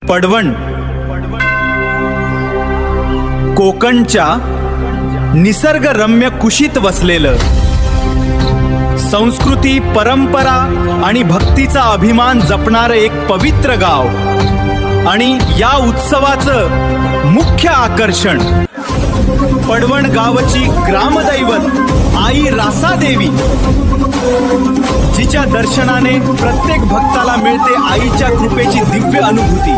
पडवण कोकणच्या निसर्गरम्य कुशीत वसलेलं, संस्कृती, परंपरा आणि भक्तीचा अभिमान जपणारं एक पवित्र गाव आणि या उत्सवाचं मुख्य आकर्षण पडवण गावची ग्रामदैवत आई रासादेवी, जिच्या दर्शनाने प्रत्येक भक्ताला मिळते आईच्या कृपेची दिव्य अनुभूती।